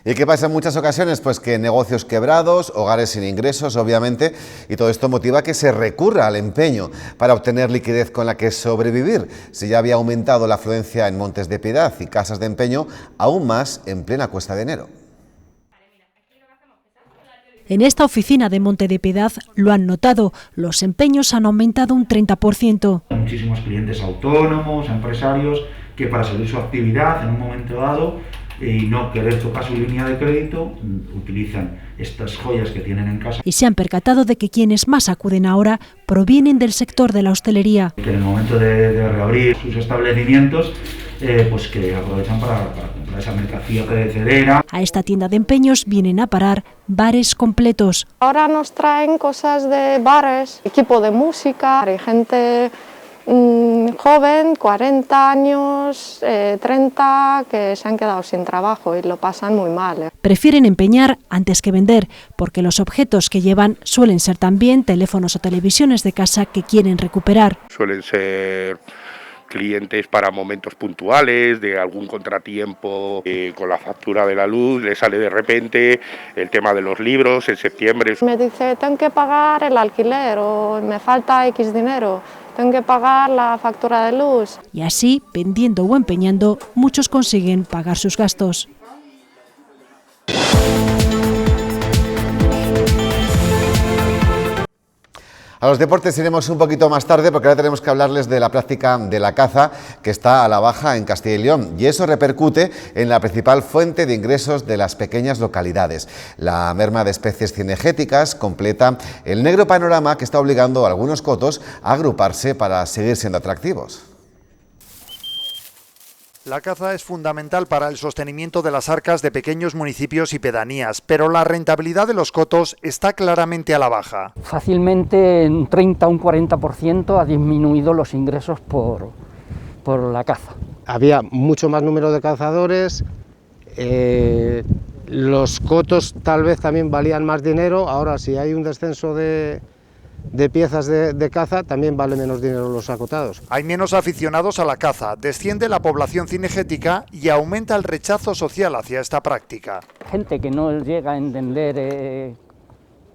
[SPEAKER 2] ¿Y qué pasa en muchas ocasiones? Pues que negocios quebrados, hogares sin ingresos, obviamente, y todo esto motiva que se recurra al empeño para obtener liquidez con la que sobrevivir. Si ya había aumentado la afluencia en Montes de Piedad y casas de empeño, aún más en plena Cuesta de Enero.
[SPEAKER 23] En esta oficina de Monte de Piedad lo han notado, los empeños han aumentado un 30%.
[SPEAKER 24] Hay muchísimos clientes autónomos, empresarios, que para seguir su actividad en un momento dado y no querer tocar su línea de crédito, utilizan estas joyas que tienen en casa.
[SPEAKER 23] Y se han percatado de que quienes más acuden ahora provienen del sector de la hostelería.
[SPEAKER 24] Que en el momento de reabrir sus establecimientos, pues que aprovechan para comprar esa mercancía perecedera.
[SPEAKER 23] A esta tienda de empeños vienen a parar bares completos.
[SPEAKER 25] Ahora nos traen cosas de bares, equipo de música, hay gente joven, 40 años, 30, que se han quedado sin trabajo y lo pasan muy mal.
[SPEAKER 23] Prefieren empeñar antes que vender, porque los objetos que llevan suelen ser también teléfonos o televisiones de casa que quieren recuperar.
[SPEAKER 26] Suelen ser clientes para momentos puntuales, de algún contratiempo con la factura de la luz, le sale de repente el tema de los libros en septiembre.
[SPEAKER 25] Me dice, tengo que pagar el alquiler o me falta X dinero, tengo que pagar la factura de luz.
[SPEAKER 23] Y así, vendiendo o empeñando, muchos consiguen pagar sus gastos.
[SPEAKER 2] A los deportes iremos un poquito más tarde porque ahora tenemos que hablarles de la práctica de la caza que está a la baja en Castilla y León y eso repercute en la principal fuente de ingresos de las pequeñas localidades. La merma de especies cinegéticas completa el negro panorama que está obligando a algunos cotos a agruparse para seguir siendo atractivos.
[SPEAKER 27] La caza es fundamental para el sostenimiento de las arcas de pequeños municipios y pedanías, pero la rentabilidad de los cotos está claramente a la baja.
[SPEAKER 6] Fácilmente en 30 o un 40% ha disminuido los ingresos por la caza.
[SPEAKER 28] Había mucho más número de cazadores, los cotos tal vez también valían más dinero, ahora si hay un descenso de piezas de caza, también vale menos dinero los acotados.
[SPEAKER 27] Hay menos aficionados a la caza, desciende la población cinegética y aumenta el rechazo social hacia esta práctica.
[SPEAKER 6] Gente que no llega a entender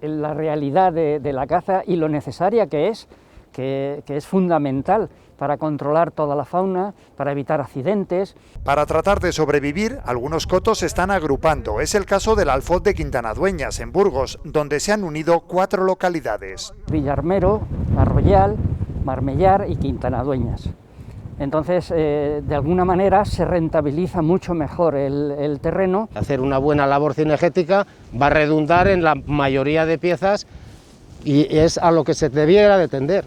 [SPEAKER 6] la realidad de la caza y lo necesaria que es fundamental para controlar toda la fauna, para evitar accidentes.
[SPEAKER 27] Para tratar de sobrevivir, algunos cotos se están agrupando. Es el caso del Alfoz de Quintanadueñas, en Burgos, donde se han unido 4 localidades.
[SPEAKER 6] Villarmero, Arroyal, Marmellar y Quintanadueñas. Entonces, de alguna manera se rentabiliza mucho mejor el terreno.
[SPEAKER 28] Hacer una buena labor cinegética va a redundar en la mayoría de piezas y es a lo que se debiera de tender,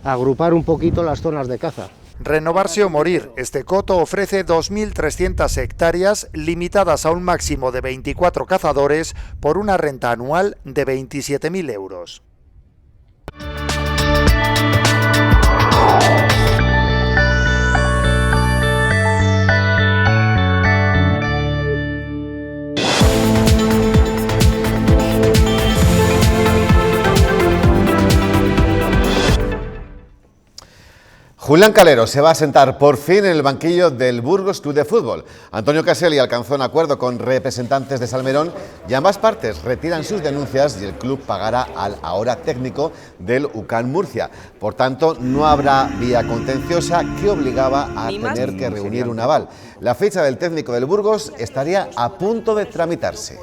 [SPEAKER 28] agrupar un poquito las zonas de caza.
[SPEAKER 27] Renovarse o morir. Este coto ofrece 2.300 hectáreas limitadas a un máximo de 24 cazadores por una renta anual de 27.000 euros.
[SPEAKER 2] Julián Calero se va a sentar por fin en el banquillo del Burgos Club de Fútbol. Antonio Caselli alcanzó un acuerdo con representantes de Salmerón y ambas partes retiran sus denuncias y el club pagará al ahora técnico del UCAN Murcia. Por tanto, no habrá vía contenciosa que obligaba a tener que reunir un aval. La ficha del técnico del Burgos estaría a punto de tramitarse.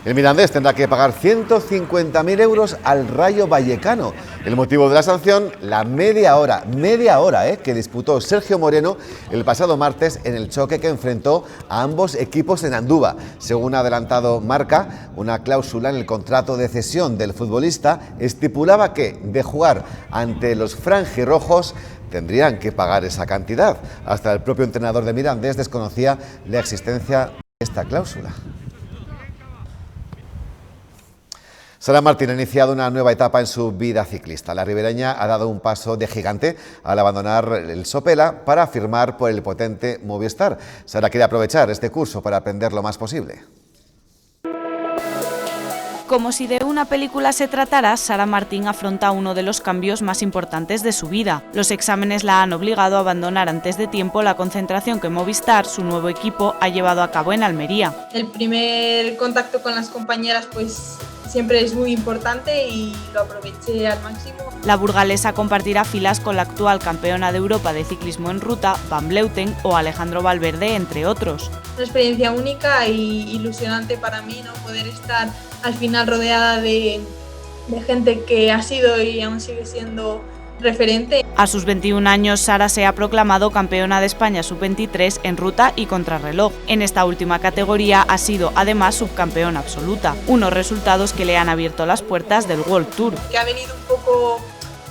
[SPEAKER 2] El Mirandés tendrá que pagar 150.000 euros al Rayo Vallecano. El motivo de la sanción, la media hora que disputó Sergio Moreno el pasado martes en el choque que enfrentó a ambos equipos en Andúba. Según ha adelantado Marca, una cláusula en el contrato de cesión del futbolista estipulaba que, de jugar ante los franjirrojos, tendrían que pagar esa cantidad. Hasta el propio entrenador de Mirandés desconocía la existencia de esta cláusula. Sara Martín ha iniciado una nueva etapa en su vida ciclista. La ribereña ha dado un paso de gigante al abandonar el Sopela para firmar por el potente Movistar. Sara quiere aprovechar este curso para aprender lo más posible.
[SPEAKER 4] Como si de una película se tratara, Sara Martín afronta uno de los cambios más importantes de su vida. Los exámenes la han obligado a abandonar antes de tiempo la concentración que Movistar, su nuevo equipo, ha llevado a cabo en Almería.
[SPEAKER 7] El primer contacto con las compañeras pues siempre es muy importante y lo aproveché al máximo.
[SPEAKER 4] La burgalesa compartirá filas con la actual campeona de Europa de ciclismo en ruta, Van Vleuten, o Alejandro Valverde, entre otros.
[SPEAKER 7] Una experiencia única y ilusionante para mí, ¿no? Poder estar al final rodeada de gente que ha sido y aún sigue siendo referente.
[SPEAKER 4] A sus 21 años, Sara se ha proclamado campeona de España sub-23 en ruta y contrarreloj. En esta última categoría ha sido además subcampeona absoluta, unos resultados que le han abierto las puertas del World Tour.
[SPEAKER 7] Que ha venido un poco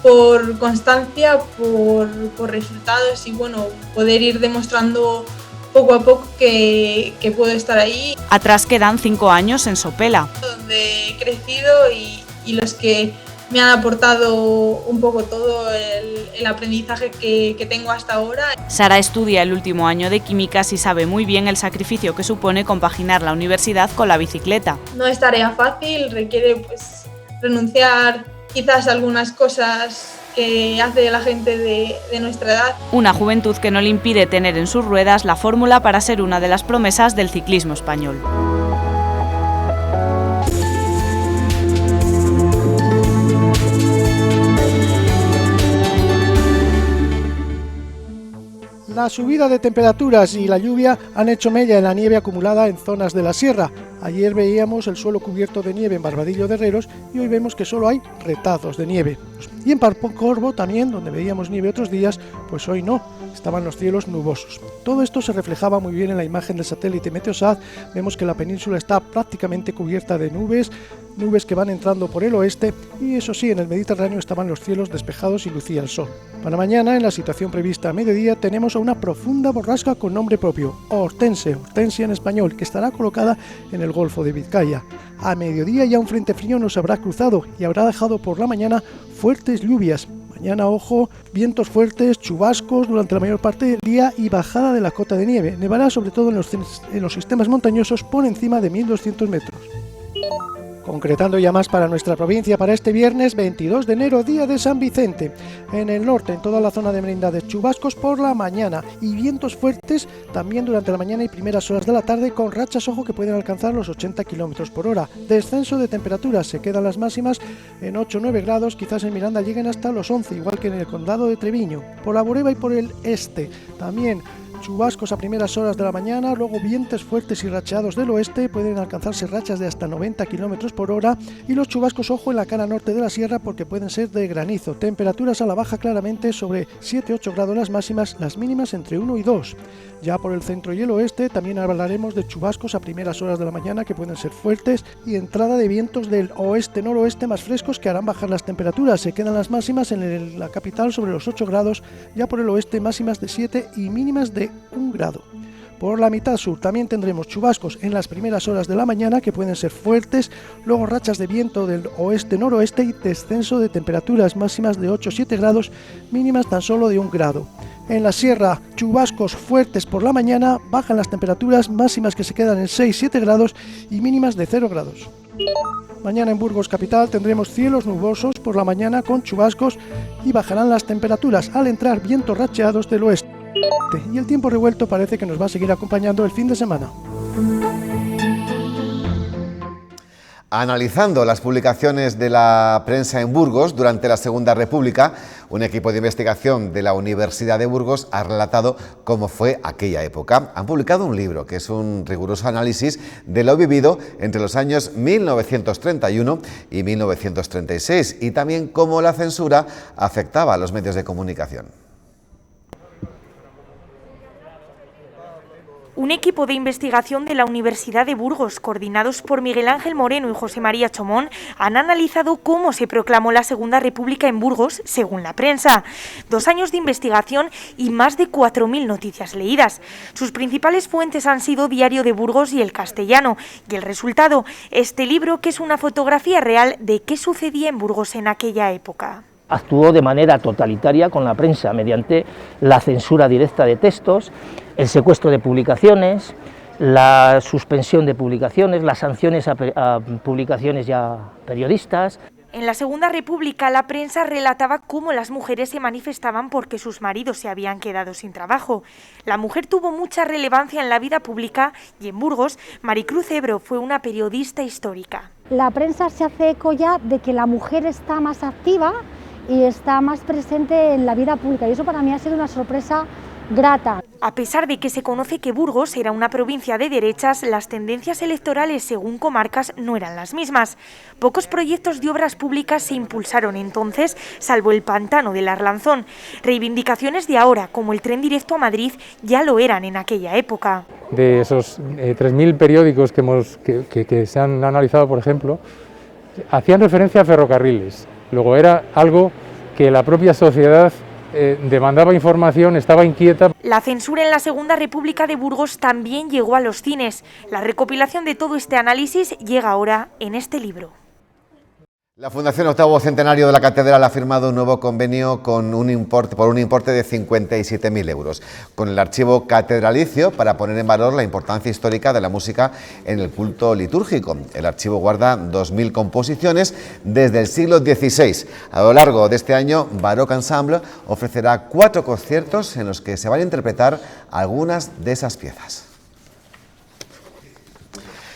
[SPEAKER 7] por constancia, por resultados y bueno, poder ir demostrando poco a poco que puedo estar ahí.
[SPEAKER 4] Atrás quedan 5 años en Sopela,
[SPEAKER 7] donde he crecido y los que me han aportado un poco todo el aprendizaje que tengo hasta ahora.
[SPEAKER 4] Sara estudia el último año de químicas y sabe muy bien el sacrificio que supone compaginar la universidad con la bicicleta.
[SPEAKER 7] No es tarea fácil, requiere pues renunciar quizás a algunas cosas que hace la gente de nuestra edad.
[SPEAKER 4] Una juventud que no le impide tener en sus ruedas la fórmula para ser una de las promesas del ciclismo español.
[SPEAKER 8] La subida de temperaturas y la lluvia han hecho mella en la nieve acumulada en zonas de la sierra. Ayer veíamos el suelo cubierto de nieve en Barbadillo de Herreros y hoy vemos que solo hay retazos de nieve. Y en Parpocorvo también, donde veíamos nieve otros días, pues hoy no, estaban los cielos nubosos. Todo esto se reflejaba muy bien en la imagen del satélite Meteosat. Vemos que la península está prácticamente cubierta de nubes que van entrando por el oeste y eso sí, en el Mediterráneo estaban los cielos despejados y lucía el sol. Para mañana, en la situación prevista a mediodía, tenemos a una profunda borrasca con nombre propio, Hortensia en español, que estará colocada en el Golfo de Vizcaya. A mediodía ya un frente frío nos habrá cruzado y habrá dejado por la mañana fuertes lluvias. Mañana, ojo, vientos fuertes, chubascos durante la mayor parte del día y bajada de la cota de nieve. Nevará sobre todo en los sistemas montañosos por encima de 1200 metros. Con Concretando ya más para nuestra provincia, para este viernes 22 de enero, día de San Vicente. En el norte, en toda la zona de Merindades, chubascos por la mañana y vientos fuertes también durante la mañana y primeras horas de la tarde, con rachas, ojo, que pueden alcanzar los 80 km por hora. Descenso de temperaturas, se quedan las máximas en 8 o 9 grados, quizás en Miranda lleguen hasta los 11, igual que en el condado de Treviño. Por la Bureba y por el este, también chubascos a primeras horas de la mañana, luego vientos fuertes y racheados del oeste, pueden alcanzarse rachas de hasta 90 km por hora, y los chubascos, ojo, en la cara norte de la sierra, porque pueden ser de granizo. Temperaturas a la baja claramente, sobre 7-8 grados las máximas, las mínimas entre 1 y 2. Ya por el centro y el oeste también hablaremos de chubascos a primeras horas de la mañana, que pueden ser fuertes, y entrada de vientos del oeste-noroeste más frescos, que harán bajar las temperaturas. Se quedan las máximas en la capital sobre los 8 grados, ya por el oeste máximas de 7 y mínimas de 1 grado. Por la mitad sur también tendremos chubascos en las primeras horas de la mañana, que pueden ser fuertes, luego rachas de viento del oeste-noroeste y descenso de temperaturas máximas de 8-7 grados, mínimas tan solo de 1 grado. En la sierra, chubascos fuertes por la mañana, bajan las temperaturas máximas, que se quedan en 6-7 grados y mínimas de 0 grados. Mañana en Burgos capital tendremos cielos nubosos por la mañana con chubascos y bajarán las temperaturas al entrar vientos racheados del oeste. Y el tiempo revuelto parece que nos va a seguir acompañando el fin de semana.
[SPEAKER 2] Analizando las publicaciones de la prensa en Burgos durante la Segunda República, un equipo de investigación de la Universidad de Burgos ha relatado cómo fue aquella época. Han publicado un libro que es un riguroso análisis de lo vivido entre los años 1931 y 1936, y también cómo la censura afectaba a los medios de comunicación.
[SPEAKER 1] Un equipo de investigación de la Universidad de Burgos, coordinados por Miguel Ángel Moreno y José María Chomón, han analizado cómo se proclamó la Segunda República en Burgos, según la prensa. 2 años de investigación y más de 4.000 noticias leídas. Sus principales fuentes han sido Diario de Burgos y El Castellano, y el resultado, este libro, que es una fotografía real de qué sucedía en Burgos en aquella época.
[SPEAKER 9] Actuó de manera totalitaria con la prensa mediante la censura directa de textos, el secuestro de publicaciones, la suspensión de publicaciones, las sanciones a publicaciones y a periodistas.
[SPEAKER 1] En la Segunda República, la prensa relataba cómo las mujeres se manifestaban porque sus maridos se habían quedado sin trabajo. La mujer tuvo mucha relevancia en la vida pública y en Burgos, Maricruz Ebro fue una periodista histórica.
[SPEAKER 10] La prensa se hace eco ya de que la mujer está más activa y está más presente en la vida pública, y eso para mí ha sido una sorpresa grata.
[SPEAKER 1] A pesar de que se conoce que Burgos era una provincia de derechas, las tendencias electorales según comarcas no eran las mismas. Pocos proyectos de obras públicas se impulsaron entonces, salvo el pantano del Arlanzón. Reivindicaciones de ahora, como el tren directo a Madrid, ya lo eran en aquella época.
[SPEAKER 11] De esos 3.000 periódicos que se han analizado, por ejemplo, hacían referencia a ferrocarriles. Luego era algo que la propia sociedad demandaba información, estaba inquieta.
[SPEAKER 1] La censura en la Segunda República de Burgos también llegó a los cines. La recopilación de todo este análisis llega ahora en este libro.
[SPEAKER 2] La Fundación Octavo Centenario de la Catedral ha firmado un nuevo convenio por un importe de 57.000 euros con el Archivo Catedralicio para poner en valor la importancia histórica de la música en el culto litúrgico. El archivo guarda 2.000 composiciones desde el siglo XVI. A lo largo de este año, Baroque Ensemble ofrecerá 4 conciertos en los que se van a interpretar algunas de esas piezas.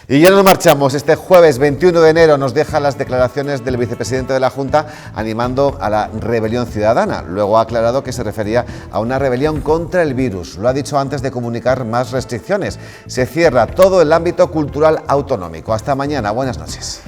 [SPEAKER 2] Y ya nos marchamos. Este jueves 21 de enero nos deja las declaraciones del vicepresidente de la Junta animando a la rebelión ciudadana. Luego ha aclarado que se refería a una rebelión contra el virus. Lo ha dicho antes de comunicar más restricciones. Se cierra todo el ámbito cultural autonómico. Hasta mañana. Buenas noches.